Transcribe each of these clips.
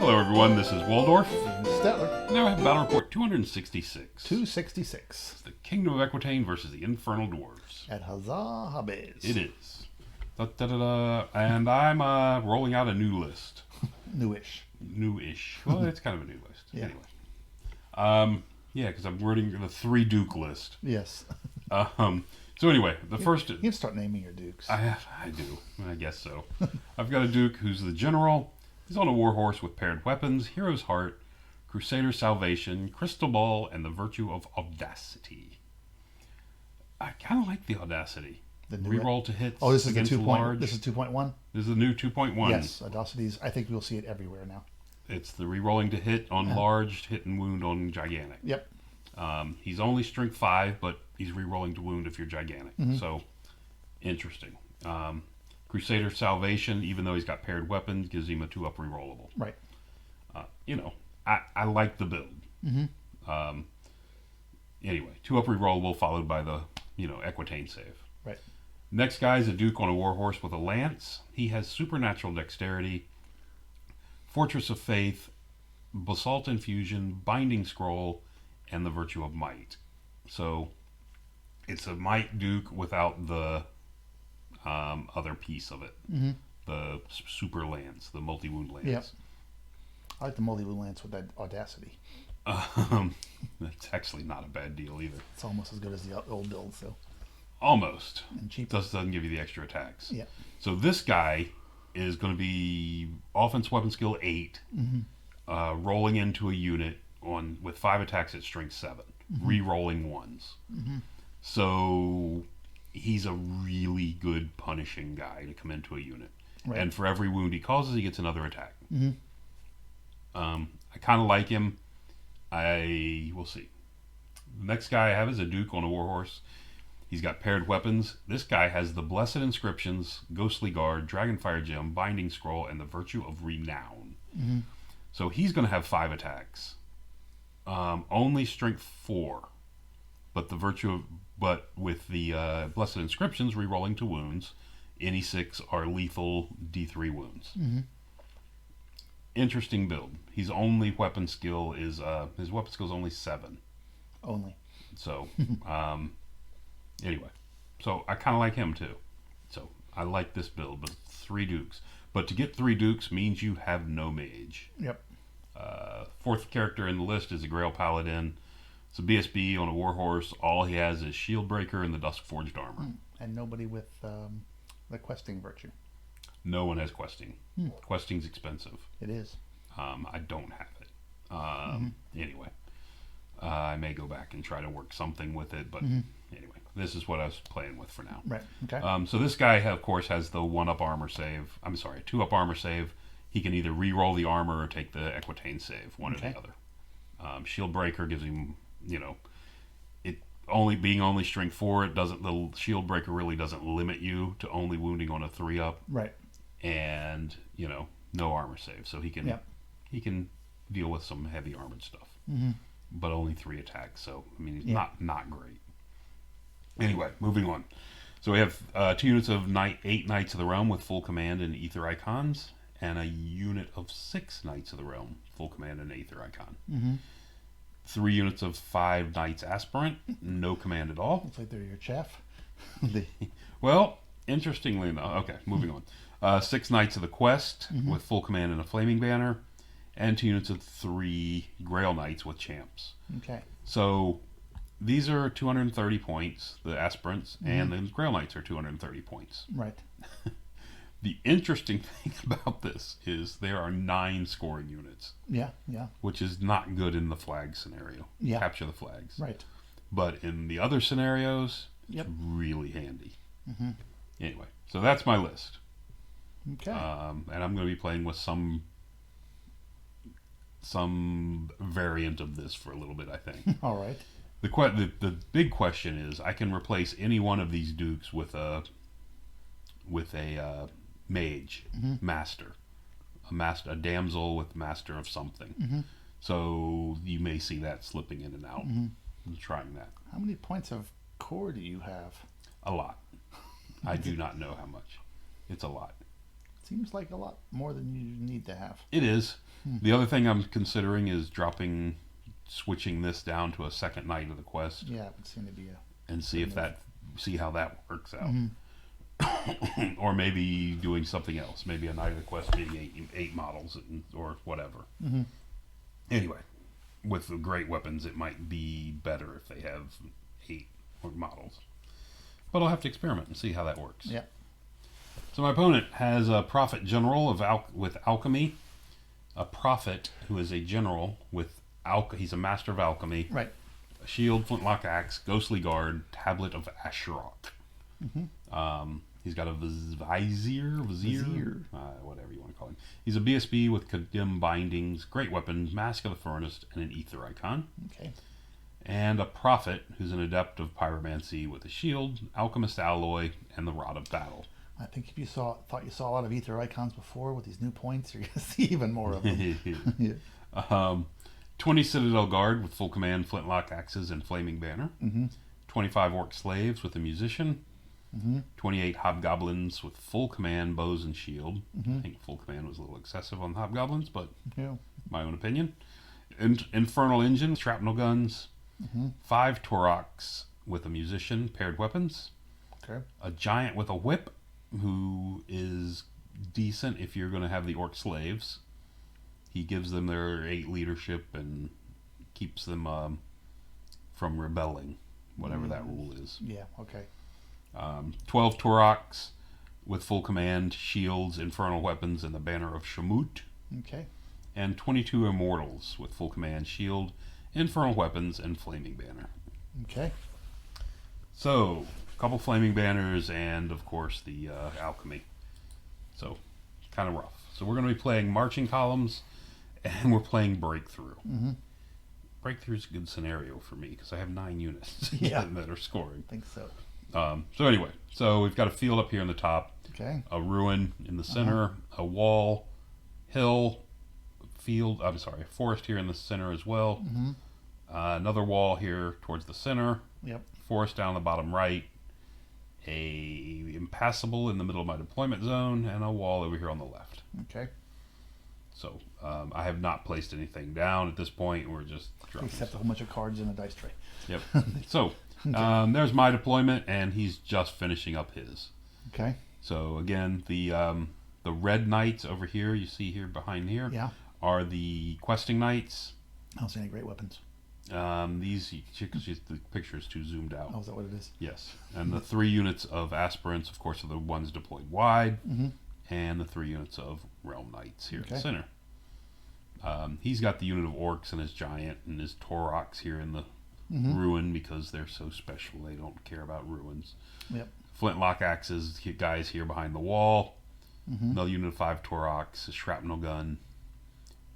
Hello, everyone. This is Waldorf. Stetler. Now I have Battle Report 266. 266. It's the Kingdom of Equitaine versus the Infernal Dwarves. At Huzzah Habez. It is. Da-da-da-da. And I'm rolling out a new list. Newish. Newish. Well, it's kind of a new list. Yeah. Anyway. Yeah, because I'm running the 3 Duke list. Yes. So anyway, the first... You can start naming your dukes. I do. I guess so. I've got a Duke who's the general. He's on a war horse with paired weapons, Hero's Heart, Crusader Salvation, Crystal Ball, and the Virtue of Audacity. I kind of like the Audacity. The new Reroll to hits. Oh, this is the against 2. large. This is 2.1? This is the new 2.1. Yes, Audacities. I think we'll see it everywhere now. It's the rerolling to hit on large, hit and wound on gigantic. Yep. He's only strength 5, but he's rerolling to wound if you're gigantic. So, interesting. Crusader Salvation, even though he's got paired weapons, gives him a 2-up rerollable. Right. I like the build. Anyway, 2-up rerollable followed by the, Equitaine save. Right. Next guy is a Duke on a war horse with a lance. He has supernatural dexterity, Fortress of Faith, Basalt Infusion, Binding Scroll, and the Virtue of Might. So, it's a Might Duke without the other piece of it. The super lance, the multi-wound lance. Yep. I like the multi-wound lance with that Audacity. That's actually not a bad deal either. It's almost as good as the old build, so. Almost. And cheap. Doesn't give you the extra attacks. Yeah. So this guy is going to be offense weapon skill 8, rolling into a unit with 5 attacks at strength 7, re-rolling ones. So he's a really good punishing guy to come into a unit. Right. And for every wound he causes, he gets another attack. I kind of like him. We'll see. The next guy I have is a Duke on a warhorse. He's got paired weapons. This guy has the Blessed Inscriptions, Ghostly Guard, Dragonfire Gem, Binding Scroll, and the Virtue of Renown. So he's going to have 5 attacks. Only strength 4, but with the Blessed Inscriptions re-rolling to wounds, any 6 are lethal D3 wounds. Interesting build. His only weapon skill is his weapon skill is only 7. Only. So anyway, so I kind of like him too. So I like this build, but 3 Dukes. But to get 3 Dukes means you have no mage. Yep. 4th character in the list is a Grail Paladin. It's a BSB on a warhorse. All he has is Shield Breaker and the Dusk Forged Armor. And nobody with the questing virtue. No one has questing. Questing's expensive. It is. I don't have it. Anyway, I may go back and try to work something with it, but anyway, this is what I was playing with for now. Right. Okay. So this guy, of course, has the 1-up armor save. I'm sorry, 2-up armor save. He can either re-roll the armor or take the Equitaine save, one or the other. Shield Breaker gives him, it only strength 4. The Shield Breaker really doesn't limit you to only wounding on a 3-up. Right. And no armor save, so he can deal with some heavy armored stuff, but only 3 attacks. So I mean, he's not great. Anyway, moving on. So we have 2 units of 8 Knights of the Realm with full command and Aether Icons, and a unit of 6 Knights of the Realm, full command and Aether Icon. 3 units of 5 Knights Aspirant, no command at all. Looks like they're your chaff. Well, interestingly enough, okay, moving on. 6 Knights of the Quest with full command and a flaming banner, and 2 units of 3 Grail Knights with champs. Okay. So these are 230 points, the aspirants, and the Grail Knights are 230 points. Right. The interesting thing about this is there are 9 scoring units. Yeah. Which is not good in the flag scenario. Yeah. Capture the flags. Right. But in the other scenarios, it's really handy. Anyway, so that's my list. Okay. And I'm going to be playing with some variant of this for a little bit, I think. All right. The big question is, I can replace any one of these Dukes with a mage, master, a damsel with master of something. So you may see that slipping in and out. I'm trying that. How many points of core do you have? A lot. I do not know how much. It's a lot. Seems like a lot more than you need to have. It is. The other thing I'm considering is switching this down to a second night of the quest Yeah, it would seem to be a. and see how that works out. Mhm. Or maybe doing something else. Maybe a night of the quest being eight models or whatever. Mhm. Anyway, with the great weapons, it might be better if they have 8 models. But I'll have to experiment and see how that works. Yeah. So my opponent has a prophet general with alchemy. A prophet who is a general with he's a master of alchemy. Right. A shield, flintlock axe, ghostly guard, tablet of Asheroth. He's got a vizier, whatever you want to call him. He's a BSB with condemned bindings, great weapon, mask of the furnace, and an ether icon. Okay. And a prophet who's an adept of pyromancy with a shield, alchemist alloy, and the rod of battle. I think if you thought you saw a lot of ether icons before with these new points, you're going to see even more of them. Yeah. 20 Citadel Guard with full command, flintlock axes, and flaming banner. 25 Orc Slaves with a musician. 28 Hobgoblins with full command, bows and shield. I think full command was a little excessive on the Hobgoblins, but my own opinion. Infernal Engine, shrapnel guns. 5 Toroks with a musician, paired weapons. Okay. A giant with a whip, who is decent if you're going to have the Orc Slaves. He gives them their 8 leadership and keeps them from rebelling, whatever that rule is. Yeah, okay. 12 Toroks with full command, shields, infernal weapons, and the banner of Shamut. Okay. And 22 Immortals with full command, shield, infernal weapons, and flaming banner. Okay. So, a couple flaming banners and, of course, the alchemy. So, kind of rough. So we're going to be playing marching columns, and we're playing breakthrough. Breakthrough is a good scenario for me because I have 9 units that are scoring. I think so. So anyway, so we've got a field up here in the top, Okay. a ruin in the center, a wall, hill, field. I'm sorry, a forest here in the center as well. Another wall here towards the center. Yep. Forest down the bottom right. A impassable in the middle of my deployment zone, and a wall over here on the left. Okay. So I have not placed anything down at this point. We're just dropping Except a whole bunch of cards in a dice tray. Yep. So there's my deployment, and he's just finishing up his. Okay. So again, the red knights over here, you see here behind here, are the questing knights. I don't see any great weapons. These, the picture is too zoomed out. Oh, is that what it is? Yes. And the 3 units of aspirants, of course, are the ones deployed wide, and the 3 units of realm knights here in the center. He's got the unit of orcs and his giant and his Toroks here in the ruin because they're so special. They don't care about ruins. Yep. Flintlock axes, guys here behind the wall. Another unit of 5 Toroks, a shrapnel gun.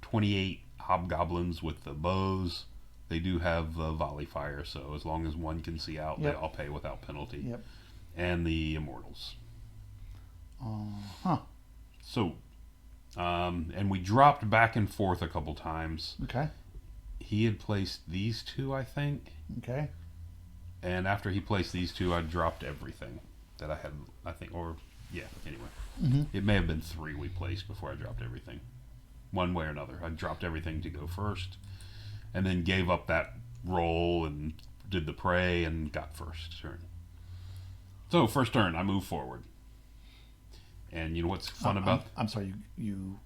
28 hobgoblins with the bows. They do have volley fire, so as long as one can see out, they all pay without penalty. Yep. And the immortals. So, and we dropped back and forth a couple times. Okay. He had placed these 2, I think. Okay. And after he placed these 2, I dropped everything that I had, I think, anyway. It may have been 3 we placed before I dropped everything. One way or another. I dropped everything to go first, and then gave up that roll and did the prey and got first turn. So, first turn, I move forward. And you know what's fun about... I'm sorry, you...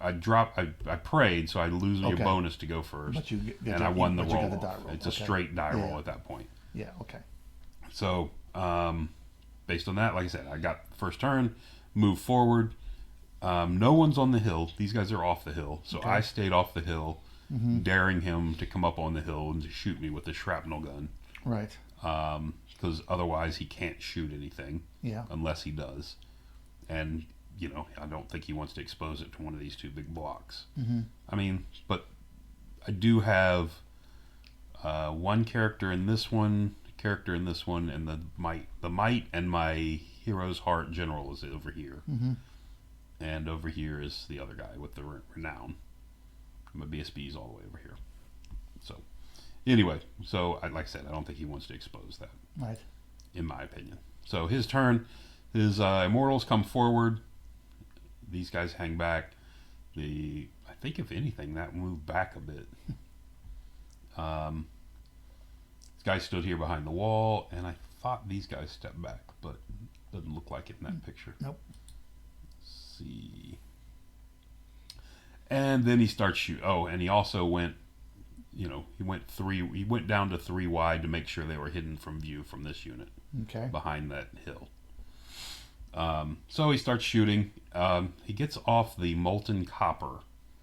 I prayed, so I lose your bonus to go first. But you and I won the roll. It's a straight die roll at that point. Yeah, okay. So, based on that, like I said, I got first turn, move forward. No one's on the hill. These guys are off the hill. So I stayed off the hill, daring him to come up on the hill and to shoot me with the shrapnel gun. Right. Because otherwise he can't shoot anything. Yeah. Unless he does. And, I don't think he wants to expose it to one of these 2 big blocks. I mean, but I do have one character in this one, and the might and my hero's heart general is over here. And over here is the other guy with the renown. My BSB is all the way over here. So, anyway, like I said, I don't think he wants to expose that. Right. In my opinion. So his turn, his immortals come forward. These guys hang back. I think if anything, that moved back a bit. This guy stood here behind the wall, and I thought these guys stepped back, but it doesn't look like it in that picture. Nope. Let's see. And then he starts shoot. Oh, and he also went, he went down to 3 wide to make sure they were hidden from view from this unit. Okay. Behind that hill. So he starts shooting. He gets off the molten copper.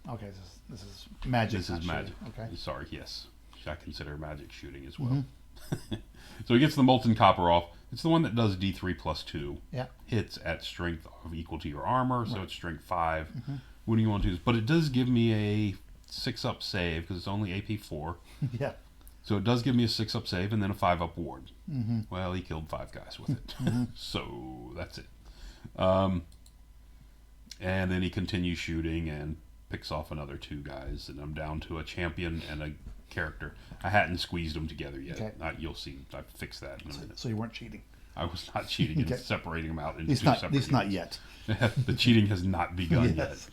Okay, this is magic. This is magic. Okay. Sorry, yes. I consider magic shooting as well. So he gets the molten copper off. It's the one that does D3 plus 2. Yeah. Hits at strength of equal to your armor, so it's strength 5. When you want to use, but it does give me a 6-up save because it's only AP 4. Yeah. So it does give me a 6-up save and then a 5-up ward. Well, he killed 5 guys with it. So that's it. And then he continues shooting and picks off another 2 guys, and I'm down to a champion and a character. I hadn't squeezed them together yet. Okay. You'll see. I fixed that in a minute. So you weren't cheating. I was not cheating and separating them out into At 2 separate least not units. yet. The cheating has not begun yet.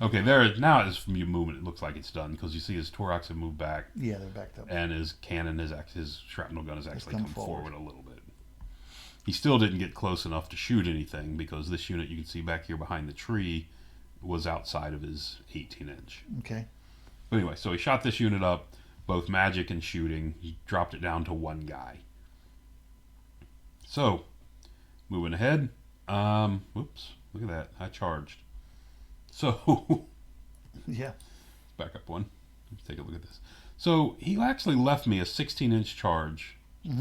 Okay, now it's from your movement. It looks like it's done because you see his Torox have moved back. Yeah, they're backed up. And his cannon, his shrapnel gun has actually come forward a little bit. He still didn't get close enough to shoot anything because this unit you can see back here behind the tree was outside of his 18-inch. Okay. But anyway, so he shot this unit up, both magic and shooting. He dropped it down to 1 guy. So, moving ahead. Whoops, look at that. I charged. So, yeah. Back up one. Let's take a look at this. So, he actually left me a 16-inch charge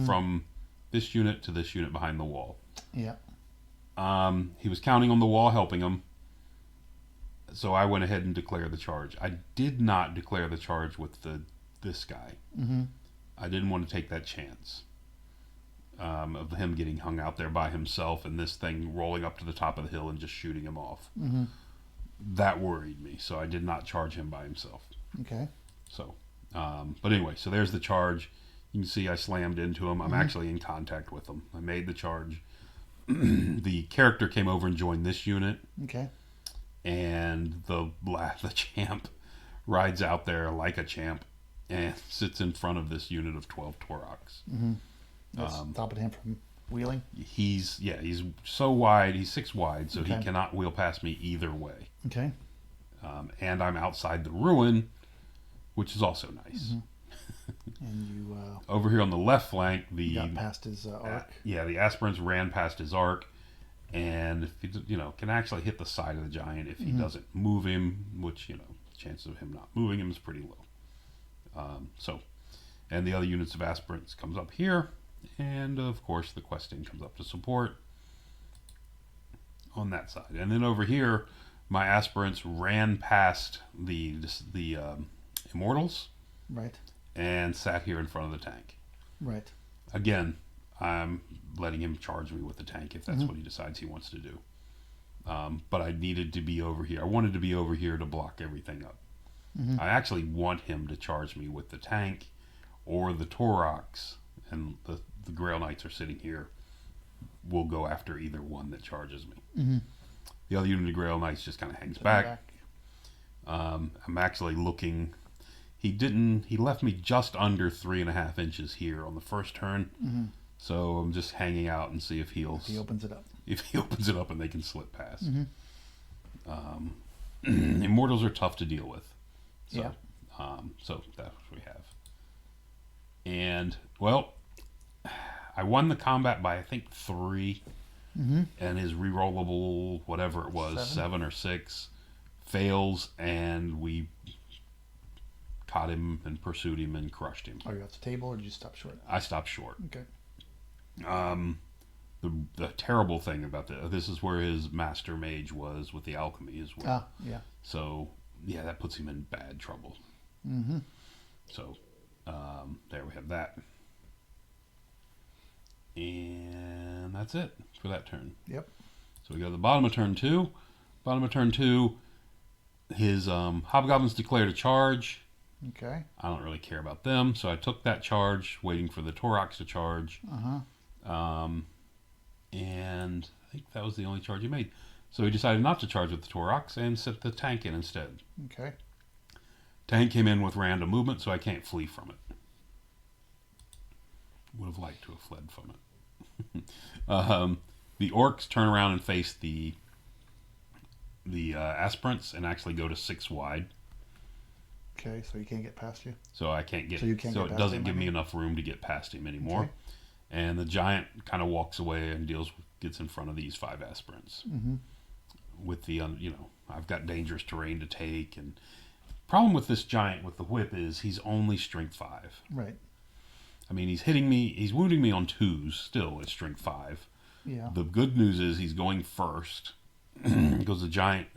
from this unit to this unit behind the wall. Yeah. He was counting on the wall, helping him. So I went ahead and declared the charge. I did not declare the charge with this guy. I didn't want to take that chance of him getting hung out there by himself and this thing rolling up to the top of the hill and just shooting him off. That worried me, so I did not charge him by himself. Okay. So, but anyway, so there's the charge. You can see I slammed into him. I'm actually in contact with him. I made the charge. The character came over and joined this unit. Okay. And the champ rides out there like a champ and sits in front of this unit of 12 Torox. That's stopping him from wheeling? He's so wide. He's 6 wide, so Okay. he cannot wheel past me either way. Okay. And I'm outside the ruin, which is also nice. And you Over here on the left flank, got past his arc. the aspirants ran past his arc, and if he can actually hit the side of the giant if he doesn't move him, which chances of him not moving him is pretty low. And the other units of aspirants comes up here, and of course the questing comes up to support on that side. And then over here, my aspirants ran past the immortals, Right. and sat here in front of the tank. Right. Again, I'm letting him charge me with the tank if that's what he decides he wants to do. But I needed to be over here. I wanted to be over here to block everything up. I actually want him to charge me with the tank or the Torox, and the Grail Knights are sitting here. We'll go after either one that charges me. The other unit of Grail Knights just kind of hangs back. I'm actually looking. He left me just under 3.5 inches here on the first turn. So I'm just hanging out and see if he opens it up. If he opens it up and they can slip past. Immortals are tough to deal with. So, Yeah. So that's what we have. And well, I won the combat by I think 3, and his rerollable whatever it was 7 or 6 fails, and we caught him and pursued him and crushed him. Are you off the table, or did you stop short? I stopped short. Okay. The terrible thing about this is where his master mage was with the alchemy as well. Yeah. So yeah, that puts him in bad trouble. So there we have that, and that's it for that turn. Yep. So we go to the bottom of turn 2. Bottom of turn 2, his hobgoblins declared a charge. Okay. I don't really care about them, so I took that charge, waiting for the Torox to charge. And I think that was the only charge he made. So he decided not to charge with the Torox and set the tank in instead. Okay. Tank came in with random movement, so I can't flee from it. Would have liked to have fled from it. The orcs turn around and face the aspirants and actually go to 6 wide. Okay, so he can't get past you. So I can't get. So you can't So get it past doesn't him, give I me mean? enough room to get past him anymore. Okay. And the giant kind of walks away and gets in front of these 5 aspirants. Mm-hmm. With the I've got dangerous terrain to take, and problem with this giant with the whip is he's only strength 5. Right. I mean, he's wounding me on 2s still at strength 5. Yeah. The good news is he's going first because the giant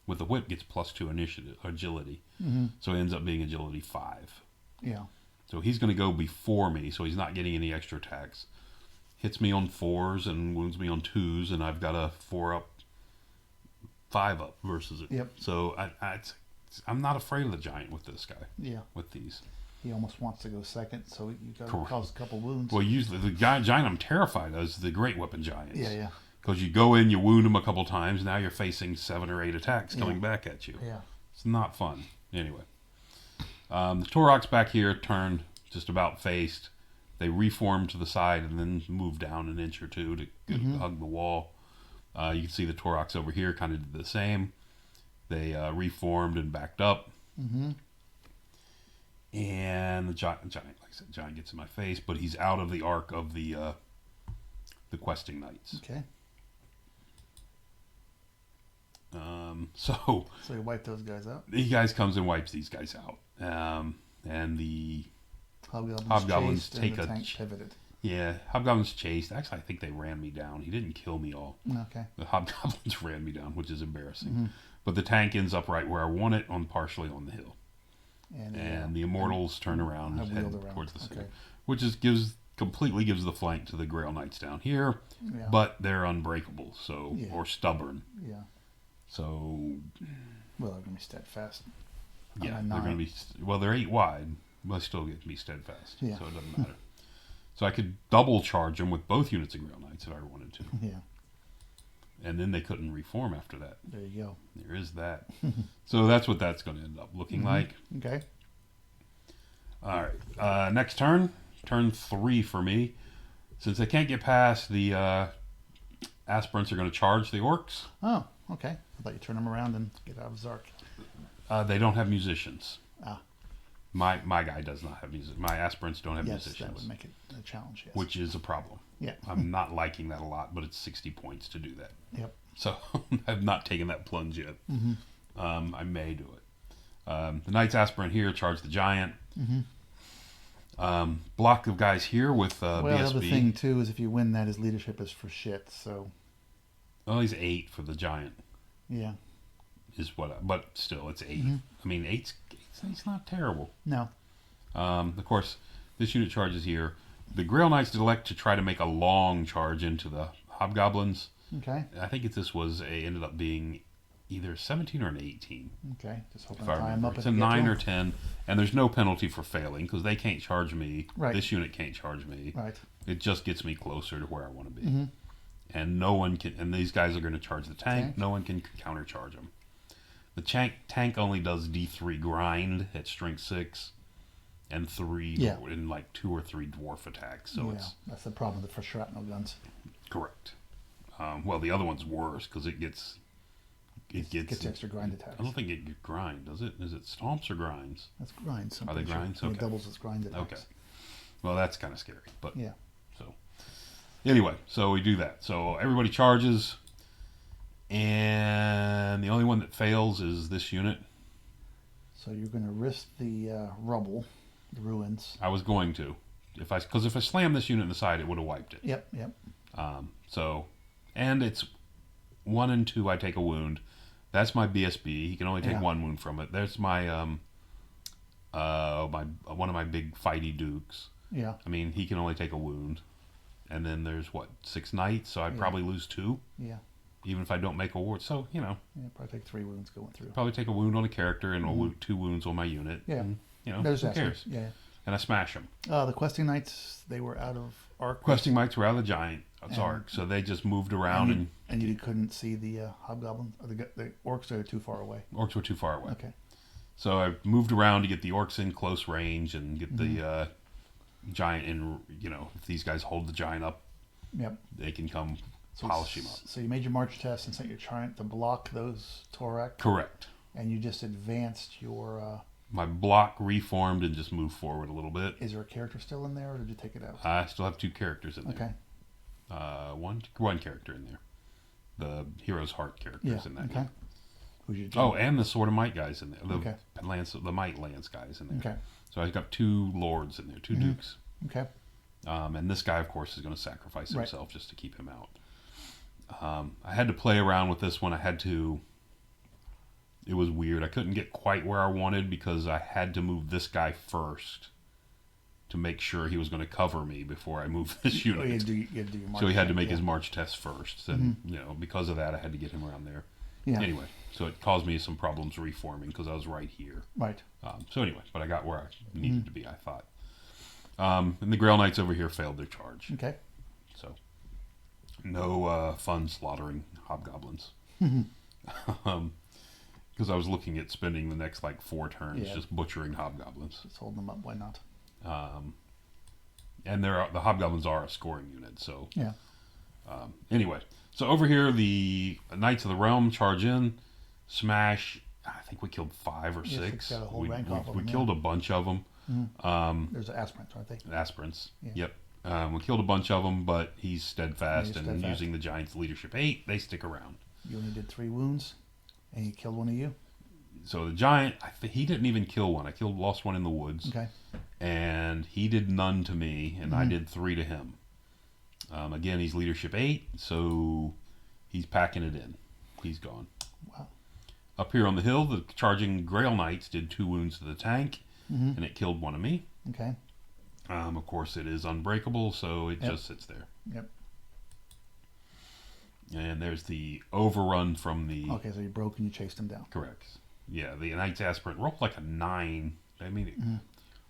with the whip gets +2 initiative agility, Mm-hmm. so it ends up being agility 5. Yeah. So he's going to go before me, so he's not getting any extra attacks. Hits me on 4s and wounds me on 2s, and I've got a 4 up, 5 up versus it. Yep. So I'm not afraid of the giant with this guy. Yeah. With these. He almost wants to go second, so you got to Correct. cause a couple wounds. Well, usually the giant I'm terrified of is the great weapon giants. Yeah, yeah. Because you go in, you wound them a couple times, now you're facing 7 or 8 attacks coming back at you. Yeah. It's not fun. Anyway. The Taurochs back here turn just about faced. They reform to the side and then move down an inch or 2 to hug the wall. You can see the Taurochs over here kind of did the same. They reformed and backed up. Mm-hmm. And the giant, like I said, giant gets in my face, but he's out of the arc of the questing knights. Okay. So So you wipe those guys out. he guys comes and wipes these guys out. And the Hobgoblins chased, take and the a tank pivoted. Hobgoblins chased. Actually, I think they ran me down. He didn't kill me all. Okay. The Hobgoblins ran me down, which is embarrassing. Mm-hmm. But the tank ends up right where I want it, partially on the hill. And, And the Immortals turn around and head wheeled around. towards the center, Okay. which completely gives the flank to the Grail Knights down here. Yeah. But they're unbreakable, so Yeah. or stubborn. Yeah. So Well, they're gonna be steadfast. yeah, I'm a they're going to 9. be they're 8 wide, but still get to be steadfast. Yeah. So it doesn't matter. So I could double charge them with both units of Grail Knights if I wanted to, Yeah. and then they couldn't reform after that. There you go. There is that. So that's what that's going to end up looking like. Okay. All right. Next turn 3 for me. Since I can't get past the aspirants are going to charge the orcs. Oh, okay. I thought you turn them around and get out of Zark. They don't have musicians. Ah. My guy does not have music. My aspirants don't have Yes, musicians, that would make it a challenge. Yes. which is a problem. Yeah. I'm not liking that a lot, but it's 60 points to do that. Yep. So I've not taken that plunge yet. Mm-hmm. I may do it. The Knight's Aspirant here charge the giant. Mm-hmm. Block of guys here with Well, the BSB. other thing too is if you win that, his leadership is for shit. So Oh, he's 8 for the giant. yeah. Is what, but still, it's 8. Mhm. I mean, it's not terrible. No. Of course, this unit charges here. The Grail Knights elect to try to make a long charge into the Hobgoblins. Okay. I think ended up being either 17 or an 18. Okay. Just hoping If to I tie him remember. up. It's if a you get to 9 him. or 10, and there's no penalty for failing because they can't charge me. Right. This unit can't charge me. Right. It just gets me closer to where I want to be. Mm-hmm. And no one can. And these guys are going to charge the tank. Tank. No one can countercharge them. The tank only does D3 grind at strength 6, and 3 Yeah. in like 2 or 3 dwarf attacks. So yeah, it's that's the problem for shrapnel guns. correct. Well, the other one's worse because it gets Gets extra grind attacks. I don't think it grind, does it? Is it stomps or grinds? That's grinds. Are they grinds? It Okay. doubles its grind attacks. Okay. Well, that's kind of scary, but Yeah. so anyway, so we do that. So everybody charges, and the only one that fails is this unit. So you're going to risk the rubble, the ruins. I was going to, because if I slammed this unit in the side, it would have wiped it. Yep. Yep. And it's 1 and 2. I take a wound. That's my BSB. He can only take Yeah. 1 wound from it. There's my one of my big fighty dukes. Yeah. I mean, he can only take a wound. And then there's 6 knights, so I'd Yeah. probably lose 2, Yeah. even if I don't make a ward. So Yeah. Probably take 3 wounds going through. probably take a wound on a character and 2 wounds on my unit. Yeah. And, There's who that. cares? Yeah. And I smash them. The questing knights, they were out of arc. Questing Knights were out of the giant And- arc, so they just moved around, and And you couldn't see the hobgoblins or the orcs. They were too far away. orcs were too far away. Okay. So I moved around to get the orcs in close range and get the giant in. If these guys hold the giant up, Yep. they can come So polish him up. So you made your march test and sent your giant to block those Torak. Correct. And you just advanced your. My block reformed and just moved forward a little bit. Is there a character still in there, or did you take it out? I still have 2 characters in there. Okay. One character in there. The Hero's Heart characters in that Okay. game. Who's your Oh, and the Sword of Might guys in there. Okay. The Might Lance guys in there. Okay. So I've got 2 lords in there, 2 dukes. Okay. And this guy, of course, is going to sacrifice Right. himself just to keep him out. I had to play around with this one. It was weird. I couldn't get quite where I wanted because I had to move this guy first to make sure he was going to cover me before I moved this unit. Oh, you had to do your march So he had to test, make his march test first. And, because of that, I had to get him around there. Yeah. Anyway, so it caused me some problems reforming because I was right here. Right. So anyway, but I got where I needed to be, I thought. And the Grail Knights over here failed their charge. Okay. So no fun slaughtering hobgoblins. Because I was looking at spending the next 4 turns just butchering hobgoblins. Just holding them up. Why not? And the hobgoblins are a scoring unit. So Yeah. Anyway, so over here the Knights of the Realm charge in, smash. I think we killed 5 or 6. Got a whole We rank off of them, killed a bunch of them. There's aspirants, aren't they? Aspirants. Yeah. Yep. We killed a bunch of them, but he's steadfast, He's and steadfast. using the Giant's leadership 8, they stick around. You only did 3 wounds, and he killed one of you. So the Giant, he didn't even kill one. I lost one in the woods. Okay. And he did none to me, and I did 3 to him. Again, he's leadership 8, so he's packing it in. He's gone. Wow. Up here on the hill, the charging Grail Knights did 2 wounds to the tank, and it killed one of me. Okay. Of course, it is unbreakable, so it just sits there. Yep. And there's the overrun from the... Okay, so you broke and you chased him down. Correct. Yeah, the Knight's Aspirant rolled like a 9. I mean,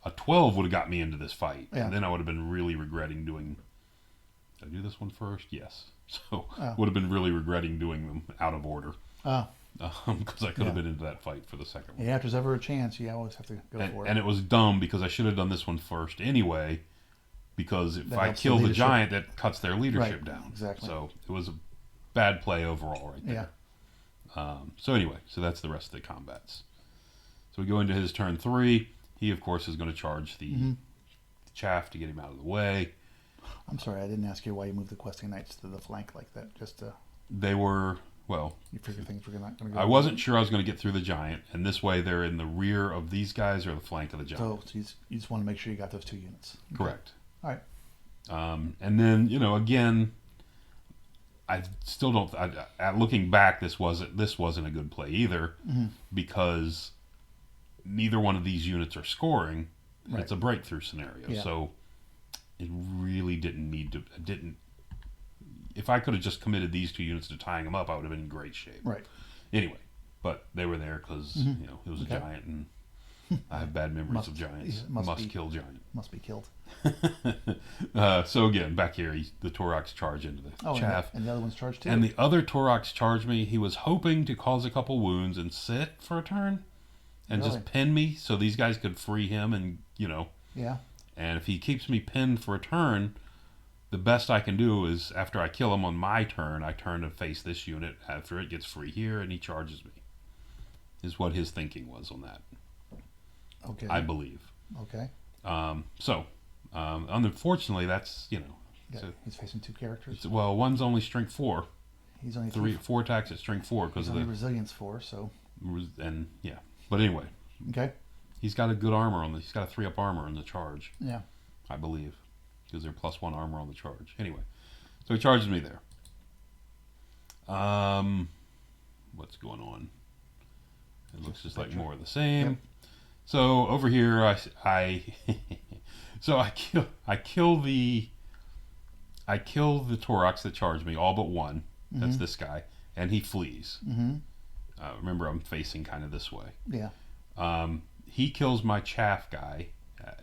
a 12 would have got me into this fight. Yeah. And then I would have been really regretting doing... Did I do this one first? Yes. So, would have been really regretting doing them out of order. Oh. Because I could have been into that fight for the second one. Yeah, if there's ever a chance, you always have to go for it. And it was dumb because I should have done this one first anyway. Because if That I helps kill the the leadership. giant, that cuts their leadership Right, down. exactly. So it was a bad play overall right there. So anyway, so that's the rest of the combats. So we go into his turn 3. He, of course, is going to charge the chaff to get him out of the way. I'm sorry, I didn't ask you why you moved the questing knights to the flank like that. Just They were, well... you figure things were not going to go. I wasn't sure I was going to get through the giant, and this way they're in the rear of these guys or the flank of the giant. So you just want to make sure you got those 2 units. Okay. Correct. All right. And then, again, I still don't... looking back, this wasn't a good play either, because neither one of these units are scoring. Right. It's a breakthrough scenario. Yeah. So it really didn't need to... If I could have just committed these 2 units to tying them up, I would have been in great shape. Right. Anyway, but they were there because, it was a giant, and I have bad memories of giants. Must kill giant. Must be killed. So again, back here, the Toroks charge into the chaff. And the other one's charged too? And the other Toroks charged me. He was hoping to cause a couple wounds and sit for a turn and Really? just pin me so these guys could free him and, Yeah. And if he keeps me pinned for a turn, the best I can do is after I kill him on my turn, I turn to face this unit after it gets free here and he charges me. Is what his thinking was on that. Okay. I believe. Okay. Unfortunately, that's, Yeah, he's facing 2 characters. well, one's only strength 4. He's only 4 attacks at strength 4 because He's of only the... resilience 4, so... And, yeah. But anyway, Okay. he's got a good armor he's got a 3-up armor on the charge, Yeah. I believe. Because they're +1 armor on the charge. Anyway, so he charges me there. What's going on? It looks just like more of the same. Yep. So over here, I kill the Toroks that charge me, all but one. That's this guy, and he flees. Remember, I'm facing kind of this way. Yeah. He kills my chaff guy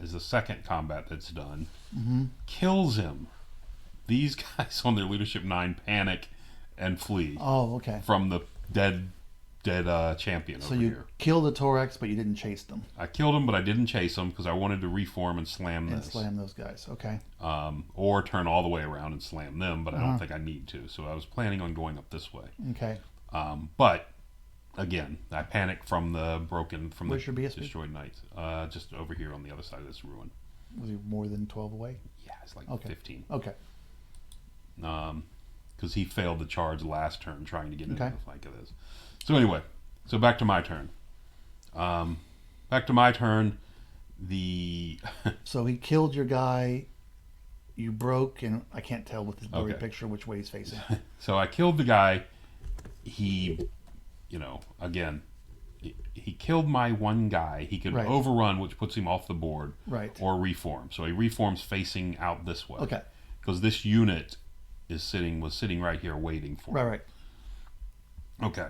as the second combat that's done. Kills him. These guys on their leadership 9 panic and flee Oh, okay. from the dead champion So over you here. killed the Torax, but you didn't chase them I killed him, but I didn't chase him because I wanted to reform and slam and this. slam those guys. Okay. Or turn all the way around and slam them, but I Uh-huh. don't think I need to. So I was planning on going up this way. Okay. But again, I panicked from the Where's your BSB? destroyed knights. Just over here on the other side of this ruin. Was he more than 12 away? Yeah, it's like Okay. 15. Okay. Because he failed the charge last turn trying to get into Okay. the flank of this. So anyway, so back to my turn. Back to my turn. The So he killed your guy. You broke, and I can't tell with this blurry Okay. picture which way he's facing. so I killed the guy. He, again, he killed my one guy. He could Right. overrun, which puts him off the board, Right. or reform. So he reforms facing out this way. Okay. Because this unit was sitting right here waiting for Right. him. Right. Okay.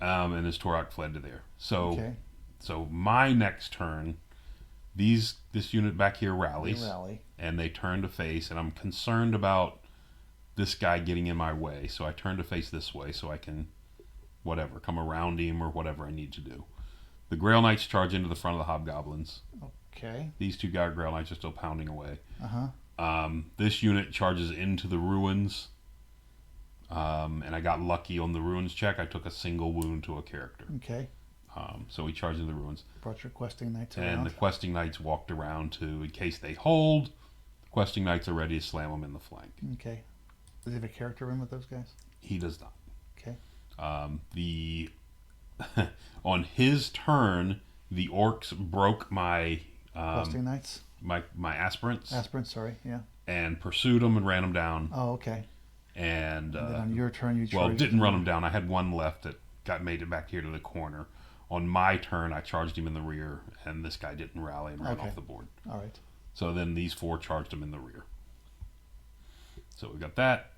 And his Torak fled to there. So Okay. so my next turn, this unit back here rallies, Rally. and they turn to face, and I'm concerned about this guy getting in my way. So I turn to face this way so I can come around him or whatever I need to do. The Grail Knights charge into the front of the Hobgoblins. Okay. These two Grail Knights are still pounding away. Uh-huh. This unit charges into the ruins. And I got lucky on the ruins check. I took a single wound to a character. Okay. So we charged into the ruins. Brought your questing knights And around. the questing knights walked around to, in case they hold, the questing knights are ready to slam them in the flank. Okay. Does he have a character in with those guys? He does not. Okay. The on his turn, the orcs broke my Questing knights? my aspirants Aspirants, sorry. Yeah. and pursued them and ran them down. Oh, okay. And And then on your turn, you well, charged didn't run them down. I had one left that made it back here to the corner. On my turn, I charged him in the rear, and this guy didn't rally and ran Okay. off the board. All right. So then these four charged him in the rear. So we got that.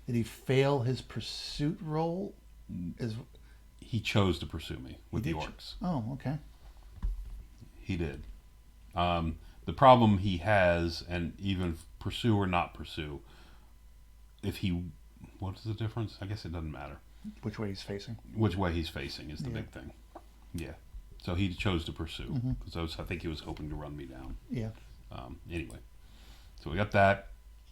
Did he fail his pursuit roll? He chose to pursue me with the did orcs. Oh, okay. He did. The problem he has, and even pursue or not pursue, what's the difference? I guess it doesn't matter. Which way he's facing? Which way he's facing is the Yeah. big thing. Yeah. So he chose to pursue Mhm. because I think he was hoping to run me down. Yeah. Anyway, so we got that.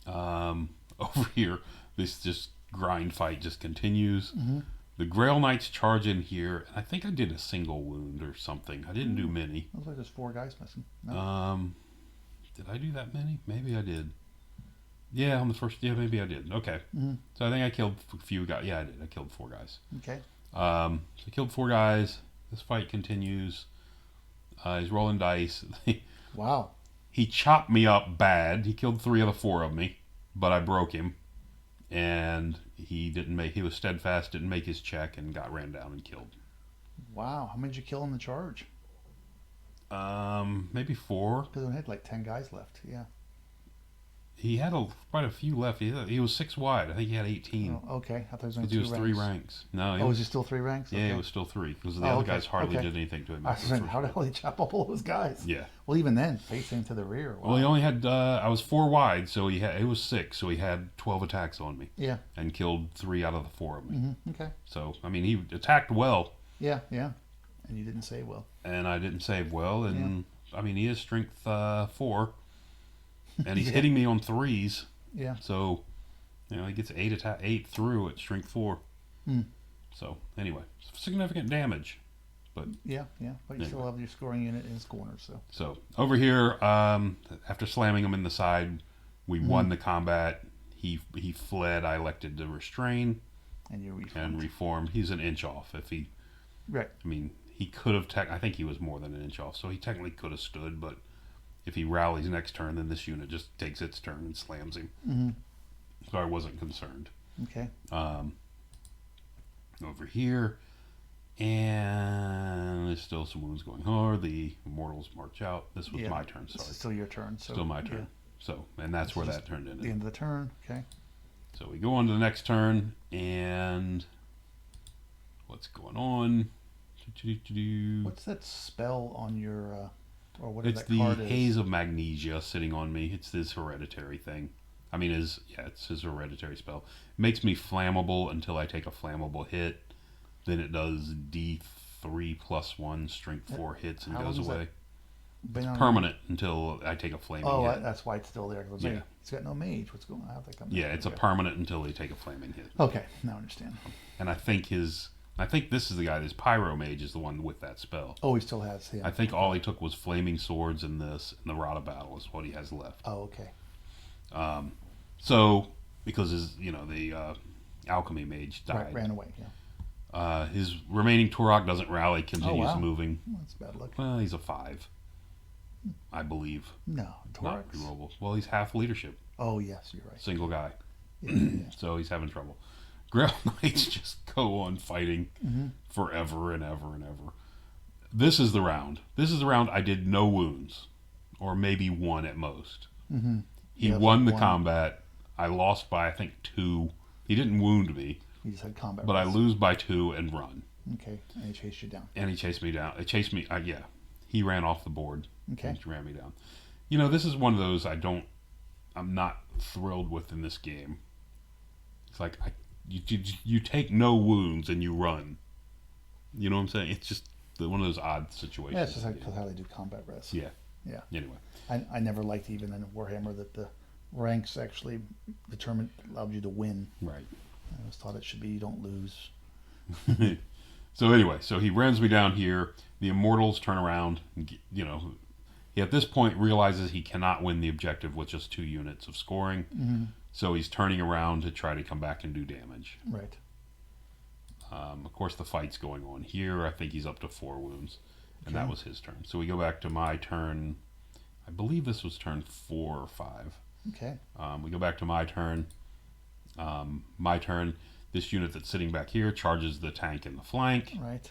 Over here, this just grind fight just continues. Mhm. The Grail Knights charge in here, and I think I did a single wound or something. I didn't do many. Looks like there's 4 guys missing. No? Did I do that many? Maybe I did. Yeah, on the first. Yeah, maybe I did. Okay. Mhm. So I think I killed a few guys. Yeah, I did. I killed 4 guys. Okay. So I killed 4 guys. This fight continues. He's rolling dice. Wow. He chopped me up bad. He killed 3 of the 4 of me, but I broke him. And he was steadfast, didn't make his check, and got ran down and killed. Wow. How many did you kill in the charge? Maybe 4. Because I had like 10 guys left. Yeah. He had quite a few left. He was 6 wide. I think he had 18. Oh, okay. I thought it was only Because he 2 was 3 ranks. No, Oh, was he still 3 ranks? yeah, Okay. it was still 3. Because the Oh, other okay. guys hardly Okay. did anything to him. I was saying, how the hell did he chop up all those guys? Yeah. Well, even then, facing to the rear. Wow. Well, he only had. I was 4 wide, so it was 6. So he had 12 attacks on me Yeah. and killed 3 out of the 4 of me. Mm-hmm. Okay. So I mean, he attacked well, Yeah. Yeah. And you didn't say well. and I didn't save well. And I mean, he is strength 4, and he's Yeah. hitting me on 3s. Yeah. So he gets 8 through at strength 4. Hmm. So anyway, significant damage. Yeah. Yeah. But you still have your scoring unit in his corner. So. So over here, after slamming him in the side, we won the combat. He fled. I elected to restrain And you and reformed. He's an inch off. Right. I mean, he could have. I think he was more than an inch off. So he technically could have stood. But if he rallies next turn, then this unit just takes its turn and slams him. Mm-hmm. So I wasn't concerned. Okay. Over here, and there's still some wounds going hard. The immortals march out. This was my turn. This Sorry, is still your turn. So. still my turn. Yeah. So, and that's This where is that turned into. The end of the turn. Okay. So we go on to the next turn, and what's going on? What's that spell on your, or whatever It's that the card is? haze of magnesia sitting on me. It's this hereditary thing. I mean, it's his hereditary spell. It makes me flammable until I take a flammable hit. then it does D3+1 strength 4 hits and How goes long is away. that been It's on? permanent until I take a flaming Oh, hit. that's why it's still there. Yeah. He's got no mage. What's going on? How'd that come Yeah, down? it's Okay. a permanent until they take a flaming hit. Okay, now I understand. And I think this is the guy. This Pyro Mage is the one with that spell. Oh, he still has him. I think all he took was flaming swords and this, and the Rod of Battle is what he has left. Oh, okay. So because the alchemy mage died, Right, ran away. Yeah. his remaining Turok doesn't rally, continues wow. moving. Well, that's bad luck. Well, he's a 5, I believe. No, Not Torax. durable. Well, he's half leadership, Oh, yes, you're right. single guy, Yeah. so he's having trouble. Grail Knights just go on fighting forever and ever and ever. This is the round. This is the round I did no wounds, or maybe 1 at most. Mm-hmm. He Yeah, won the one. combat. I lost by I think 2. He didn't wound me, You just had combat. but I runs. lose by 2 and run. Okay, and he chased you down. And he chased me down. It chased me. Yeah, he ran off the board. Okay. He ran me down. This is one of those I'm not thrilled with in this game. It's like you take no wounds and you run. You know what I'm saying? It's just one of those odd situations. Yeah, it's just like how they do combat res. Yeah. Yeah. Anyway. I never liked even in Warhammer that the ranks actually allowed you to win. Right. I always thought it should be you don't lose. So anyway, so he runs me down here. The Immortals turn around. And, he at this point realizes he cannot win the objective with just 2 units of scoring. Mm-hmm. So he's turning around to try to come back and do damage. Right. Of course, the fight's going on here. I think he's up to 4 wounds. And Okay. that was his turn. So we go back to my turn. I believe this was turn 4 or 5. Okay. We go back to my turn. My turn. This unit that's sitting back here charges the tank in the flank. Right.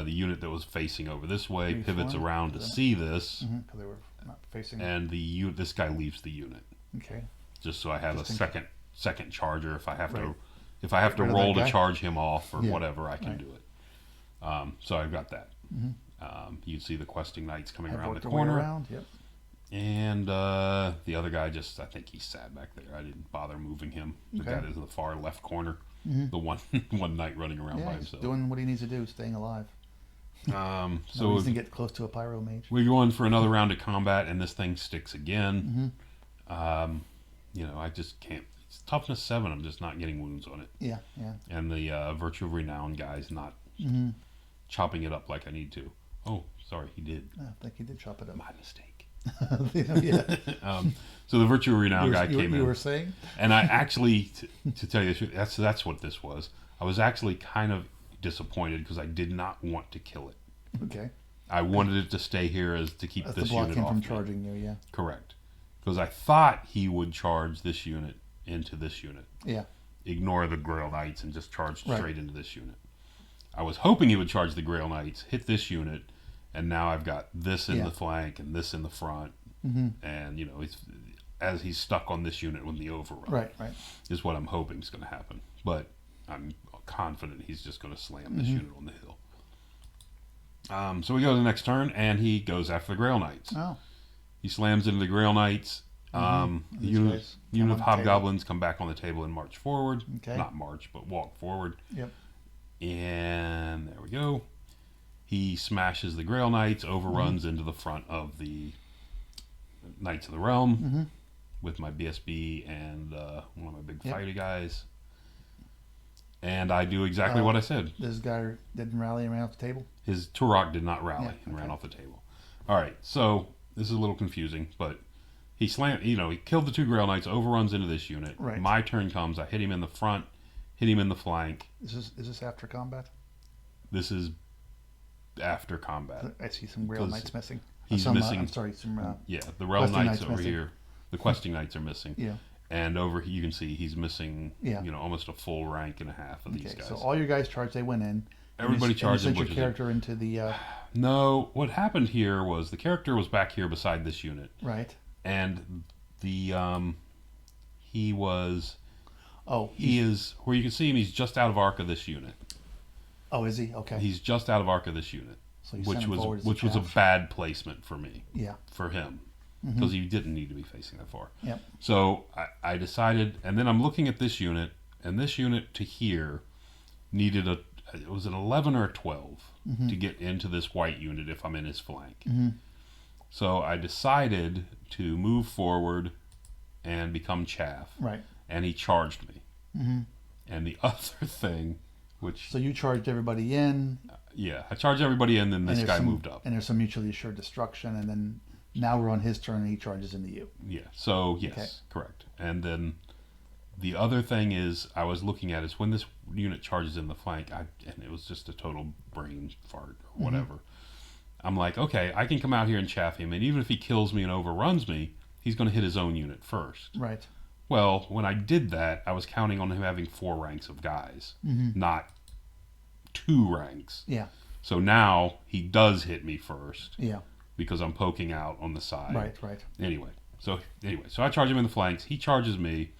The unit that was facing over this way pivots Reform, around to isn't it? see this, Because they were not facing. and this guy leaves the unit Okay. just so I have Just a second charger if I have Right. to Get rid of roll that to guy? charge him off or Yeah. whatever, I can Right. do it. So I've got that. You see the questing knights coming I've around the worked their way corner, around. Yep. and the other guy I think he's sad back there. I didn't bother moving him. The Okay. guy that's in the far left corner, Mm-hmm. the one one knight running around by Yeah, he's himself. doing what he needs to do, staying alive. So No reason to get close to a pyro mage. we go in for another round of combat, and this thing sticks again. Mm-hmm. I just can't. It's toughness 7. I'm just not getting wounds on it, Yeah. Yeah. and the Virtue of Renown guy's not Mm-hmm. chopping it up like I need to. Oh, sorry, he did. I think he did chop it up. My mistake. Yeah. So the Virtue of Renown guy came you in, were saying? and I actually, to tell you the truth, that's what this was. I was actually kind of disappointed because I did not want to kill it. Okay. I wanted it to stay here as to keep That's this to block unit him off from me. charging you, yeah. Correct. Because I thought he would charge this unit into this unit. Yeah. Ignore the Grail Knights and just charge Right. straight into this unit. I was hoping he would charge the Grail Knights, hit this unit, and now I've got this in Yeah. the flank and this in the front. Mm-hmm. And, as he's stuck on this unit with the overrun, Right, right. is what I'm hoping is going to happen. But I'm confident he's just going to slam this unit on the hill. So we go to the next turn, and he goes after the Grail Knights. Oh. He slams into the Grail Knights. The These unit, guys unit come of on the table. hobgoblins come back on the table and march forward. Okay. Not march, but walk forward. Yep. And there we go. He smashes the Grail Knights, overruns into the front of the Knights of the Realm with my BSB and one of my big Yep. fighty guys. And I do exactly what I said. This guy didn't rally and ran off the table? His Turok did not rally Yeah, and ran okay. off the table. All right, so this is a little confusing, but he slammed. He killed the 2 Grail Knights, overruns into this unit. Right. My turn comes. I hit him in the front, hit him in the flank. Is this after combat? This is after combat. I see some Grail 'Cause Knights missing. he's some, missing- I'm sorry, some. Yeah, the Realm Questing Knights Knights over missing. here. The Questing Knights are missing. Yeah. And over here, you can see he's missing. Yeah. Almost a full rank and a half of these Okay, guys. so all your guys charged. They went in. Everybody charged and and you sent your character into the No, what happened here was the character was back here beside this unit. right. And the he was Oh, he is where you can see him. He's just out of arc of this unit. oh, is he? Okay. He's just out of arc of this unit, So you sent him forward as which was a chaff. bad placement for me, Yeah. for him, because he didn't need to be facing that far. Yep. So I decided, and then I'm looking at this unit, and this unit to here needed it was an 11 or a 12 to get into this white unit if I'm in his flank. So I decided to move forward and become chaff. Right. And he charged me. And the other thing, which... So you charged everybody in. Yeah, I charged everybody in, then this guy moved up. And there's some mutually assured destruction, and then now we're on his turn and he charges into you. Yeah, so yes, Okay. correct. And then the other thing is I was looking at is when this unit charges in the flank, and it was just a total brain fart or whatever. I'm like, okay, I can come out here and chaff him, and even if he kills me and overruns me, he's going to hit his own unit first. Right. Well, when I did that, I was counting on him having 4 ranks of guys, not 2 ranks. Yeah. So now he does hit me first. Yeah. Because I'm poking out on the side. Right. Anyway, so I charge him in the flanks. He charges me.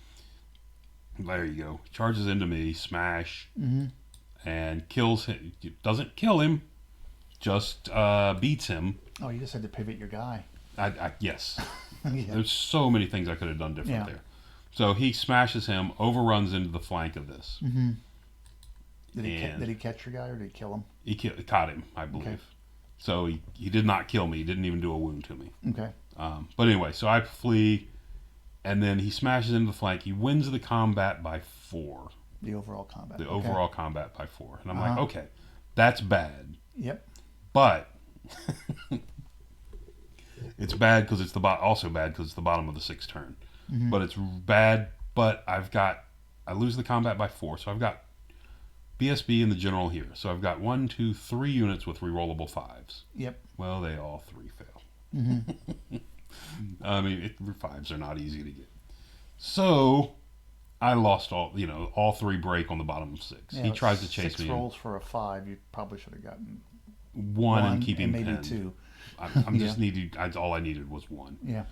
There you go. Charges into me, smash, and kills him. Doesn't kill him, just beats him. Oh, you just had to pivot your guy. Yes. Yeah. There's so many things I could have done different there. So he smashes him, overruns into the flank of this. Did he catch your guy or did he kill him? He caught him, I believe. Okay. So he did not kill me. He didn't even do a wound to me. Okay. But anyway, so I flee, and then he smashes into the flank. He wins the combat by 4. The overall combat. The overall combat by 4. And I'm like, okay, that's bad. Yep. But it's bad because it's also bad because it's the bottom of the 6th turn. But it's bad. But I lose the combat by 4, so I've got BSB and the general here. So I've got 1, 2, 3 units with rerollable 5s. Yep. Well, they all 3 fail. I mean, 5s are not easy to get. So I lost all 3 break on the bottom of 6. Yeah, he tries to chase 6 me. 6 rolls for a 5. You probably should have gotten 1 and keep him maybe pinned. 2. I'm just needed. All I needed was 1. Yeah.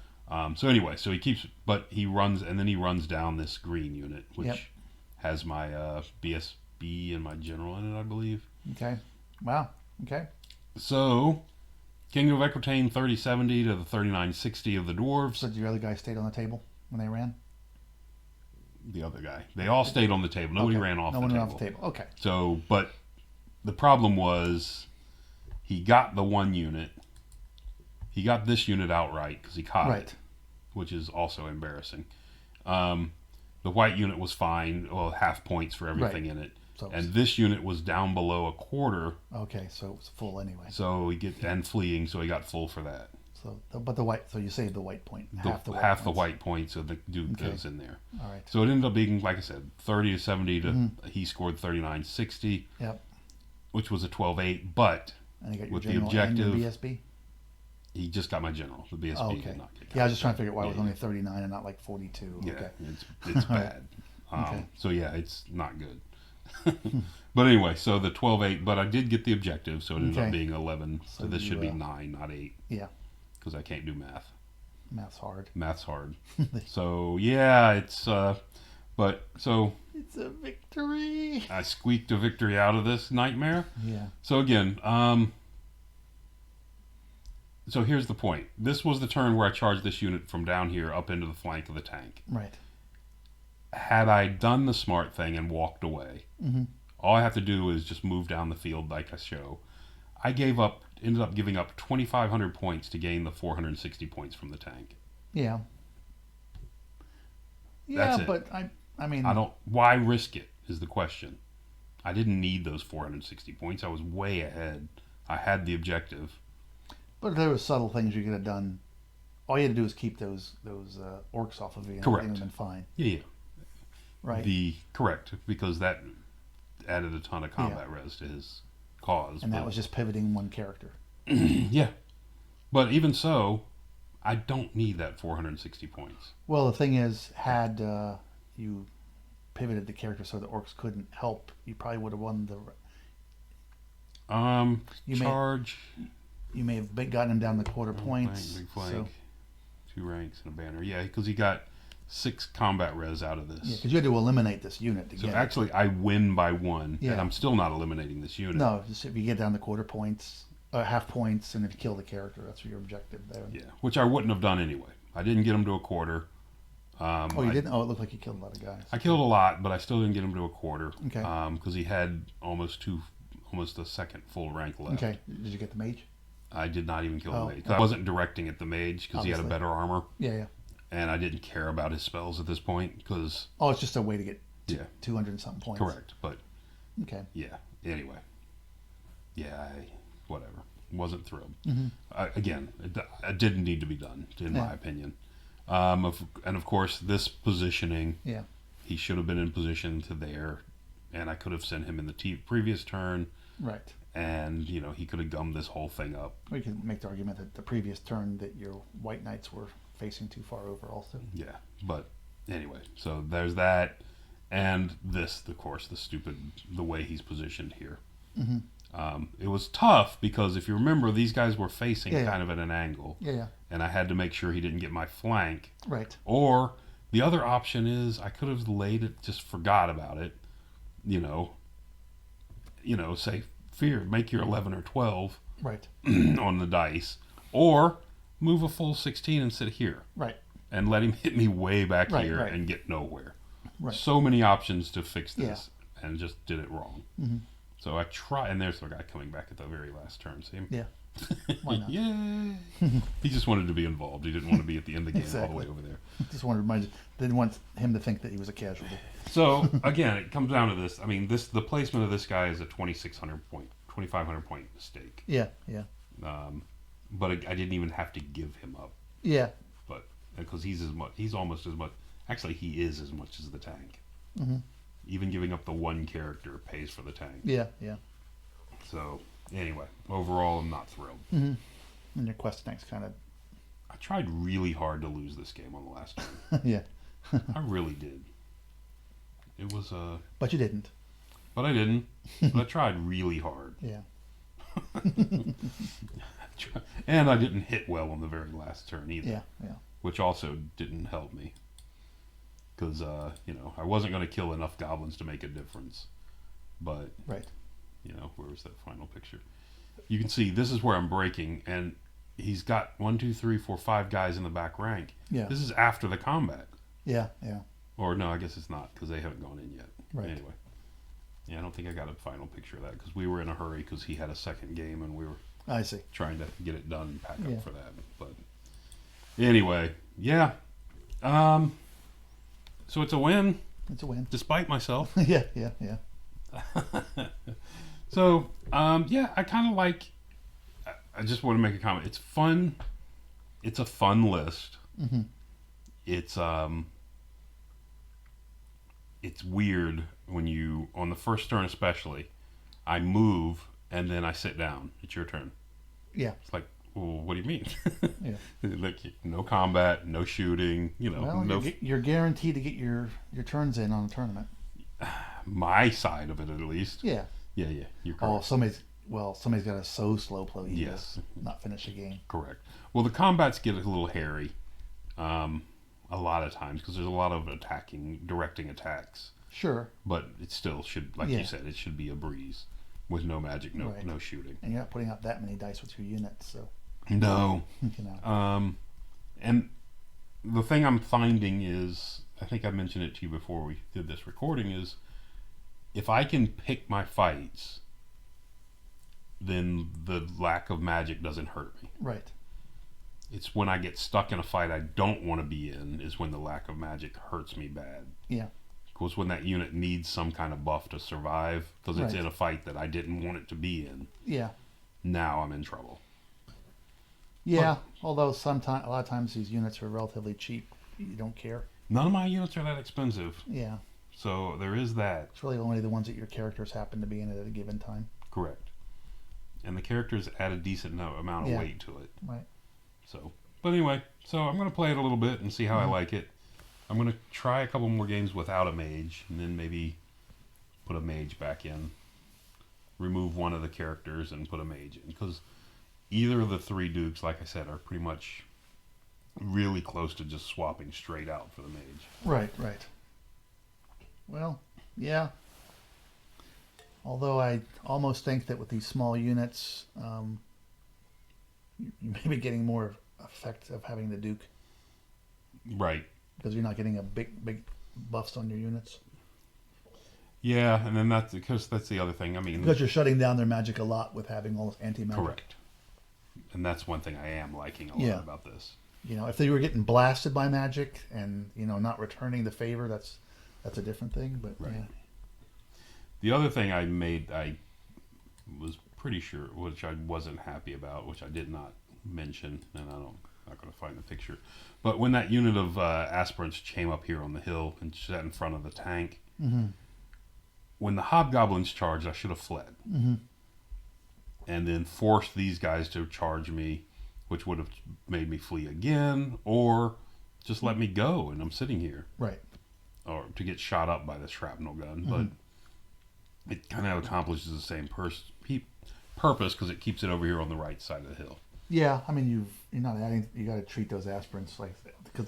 So anyway, so he keeps, but he runs, and then he runs down this green unit, which has my BSB and my general in it, I believe. Okay. Wow. Okay. So, Kingdom of Equitaine 3070 to the 3960 of the dwarves. So your other guy stayed on the table when they ran? The other guy. They all stayed on the table. Nobody ran off the table. No one ran off the table. Okay. So, but the problem was he got the 1 unit. He got this unit outright because he caught it, which is also embarrassing. The white unit was fine, well, half points for everything in it. So and this unit was down below a quarter. Okay, so it was full anyway. So and fleeing, so he got full for that. So, but the white, so you saved the white point, half the white point, so the dude goes in there. All right. So it ended up being, like I said, 30 to 70 to he scored 3960. Yep. Which was a 12-8, but and you got your with the objective, and your BSB. He just got my general. The BSB did not get. Yeah, I was just trying to figure out why it was only 39 and not like 42. Yeah, okay. it's bad. So yeah, it's not good. But anyway, so the 12-8, but I did get the objective, so it ended up being 11. So this should be 9, not 8. Yeah. Because I can't do math. Math's hard. Math's hard. So yeah, it's but so it's a victory. I squeaked a victory out of this nightmare. Yeah. So again, so here's the point. This was the turn where I charged this unit from down here up into the flank of the tank. Right. Had I done the smart thing and walked away, all I have to do is just move down the field like I show. I ended up giving up 2,500 points to gain the 460 points from the tank. Yeah. That's it. But I mean, why risk it is the question. I didn't need those 460 points. I was way ahead. I had the objective. But there were subtle things you could have done. All you had to do is keep those orcs off of you. And correct. Everything would have been fine. Yeah. Right. Correct, because that added a ton of combat res to his cause. And that was just pivoting one character. Yeah. But even so, I don't need that 460 points. Well, the thing is, had you pivoted the character so the orcs couldn't help, you probably would have won the charge. You may have gotten him down the quarter points. Big flank, 2 ranks and a banner. Yeah, because he got 6 combat res out of this. Yeah, because you had to eliminate this unit to get it. So actually, I win by 1, and I'm still not eliminating this unit. No, just if you get down the quarter points, half points, and if you kill the character, that's your objective there. Yeah, which I wouldn't have done anyway. I didn't get him to a quarter. Oh, you didn't? Oh, it looked like you killed a lot of guys. I killed a lot, but I still didn't get him to a quarter. Okay. Because he had almost a second full rank left. Okay. Did you get the mage? I did not even kill Oh, the mage. 'Cause okay. I wasn't directing at the mage because he had a Obviously. better armor, Yeah, yeah. and I didn't care about his spells at this point because Oh, it's just a way to get yeah, 200 and something points. correct. But Okay. yeah, anyway, yeah, whatever. Wasn't thrilled. Mm-hmm. Again, it didn't need to be done, in my Yeah. opinion. And of course, this positioning, Yeah. he should have been in position to there, and I could have sent him in the previous turn, Right. and he could have gummed this whole thing up. We can make the argument that the previous turn that your white knights were facing too far over also. Yeah, but anyway, so there's that, and this, of course, the way he's positioned here. Mm-hmm. It was tough because if you remember, these guys were facing Yeah. kind of at an angle, Yeah, yeah. and I had to make sure he didn't get my flank. Right. Or the other option is I could have laid it, just forgot about it, say fear, make your 11 or 12 Right. on the dice, or move a full 16 and sit here Right. and let him hit me way back Right, here right. and get nowhere. Right. So many options to fix this, and just did it wrong. Mm-hmm. So I try, and there's the guy coming back at the very last turn. See him? Yeah. Why not? Yay! He just wanted to be involved. He didn't want to be at the end of the game all the Exactly. way over there. Just wanted didn't want him to think that he was a casualty. So again, it comes down to this. I mean, the placement of this guy is a 2,500 point mistake. Yeah. Yeah. But I didn't even have to give him up. Yeah. But because he's almost as much. Actually, he is as much as the tank. Mm-hmm. Even giving up the one character pays for the tank. Yeah. Yeah. So anyway, overall, I'm not thrilled. Mm-hmm. And your quest next kind of. I tried really hard to lose this game on the last turn. Yeah. I really did. It was But you didn't. but I didn't. But I tried really hard. Yeah. And I didn't hit well on the very last turn either. Yeah. Yeah. Which also didn't help me. Because, I wasn't going to kill enough goblins to make a difference. But, Right. where was that final picture? You can see this is where I'm breaking, and he's got 1, 2, 3, 4, 5 guys in the back rank. Yeah. This is after the combat. Yeah. Yeah. Or, no, I guess it's not, because they haven't gone in yet. Right. Anyway. Yeah, I don't think I got a final picture of that, because we were in a hurry, because he had a second game, and we were I see. trying to get it done and pack Yeah. up for that. But anyway, yeah. So it's a win, It's a win. despite myself. Yeah. Yeah. Yeah. So, I kind of like. I just want to make a comment. It's fun. It's a fun list. Mm-hmm. It's weird when you, on the first turn especially, I move and then I sit down. It's your turn. Yeah. It's like, well, what do you mean? Yeah. Like, no combat, no shooting. Well, no. you're guaranteed to get your turns in on a tournament. My side of it, at least. Yeah. Yeah. You're Oh, correct. somebody's got to so slow play you Yes. to not finish a game. Correct. Well, the combats get a little hairy, a lot of times because there's a lot of directing attacks. Sure. But it still should, like Yeah. you said, it should be a breeze with no magic, Right. no shooting. And you're not putting out that many dice with your units, so No. you know. And the thing I'm finding is, I think I mentioned it to you before we did this recording, is if I can pick my fights, then the lack of magic doesn't hurt me. Right. It's when I get stuck in a fight I don't want to be in is when the lack of magic hurts me bad. Yeah. Because when that unit needs some kind of buff to survive, because it's Right. in a fight that I didn't want it to be in, Yeah. now I'm in trouble. Yeah. Although a lot of times these units are relatively cheap. You don't care. None of my units are that expensive, Yeah. so there is that. It's really only the ones that your characters happen to be in at a given time. Correct. And the characters add a decent amount of Yeah. weight to it. Right. So, but anyway, so I'm going to play it a little bit and see how I like it. I'm going to try a couple more games without a mage, and then maybe put a mage back in. Remove one of the characters and put a mage in. Because either of the three dukes, like I said, are pretty much really close to just swapping straight out for the mage. Right. Right. Well, yeah. Although I almost think that with these small units, you may be getting more effect of having the Duke Right. because you're not getting a big buffs on your units. Yeah, and then that's because that's the other thing. I mean, Because you're shutting down their magic a lot with having all this anti-magic. correct. And that's one thing I am liking a Yeah. lot about this. You know, if they were getting blasted by magic and, you know, not returning the favor, that's a different thing. But Right. yeah. The other thing I was pretty sure, which I wasn't happy about, which I did not mention, and not going to find the picture. But when that unit of aspirants came up here on the hill and sat in front of the tank, Mm-hmm. when the hobgoblins charged, I should have fled. Mm-hmm. And then forced these guys to charge me, which would have made me flee again, or just let me go and I'm sitting here. Right. Or to get shot up by the shrapnel gun. Mm-hmm. But it kind of accomplishes the same purpose because it keeps it over here on the right side of the hill. Yeah, I mean, you're not adding. You got to treat those aspirants like because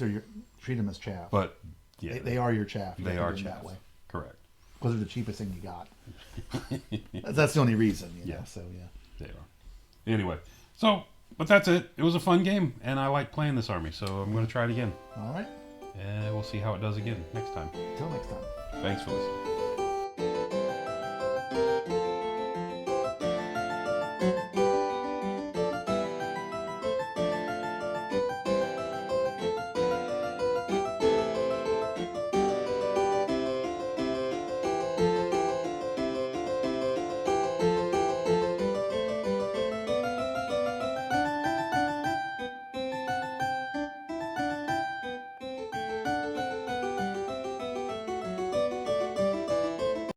treat them as chaff. But yeah, they are your chaff. You they have to are do them chaff. that way Correct. because they're the cheapest thing you got. That's the only reason, you know. Yeah. So yeah. They are. Anyway, but that's it. It was a fun game, and I like playing this army, so I'm going to try it again. All right. And we'll see how it does again next time. Until next time. Thanks for listening.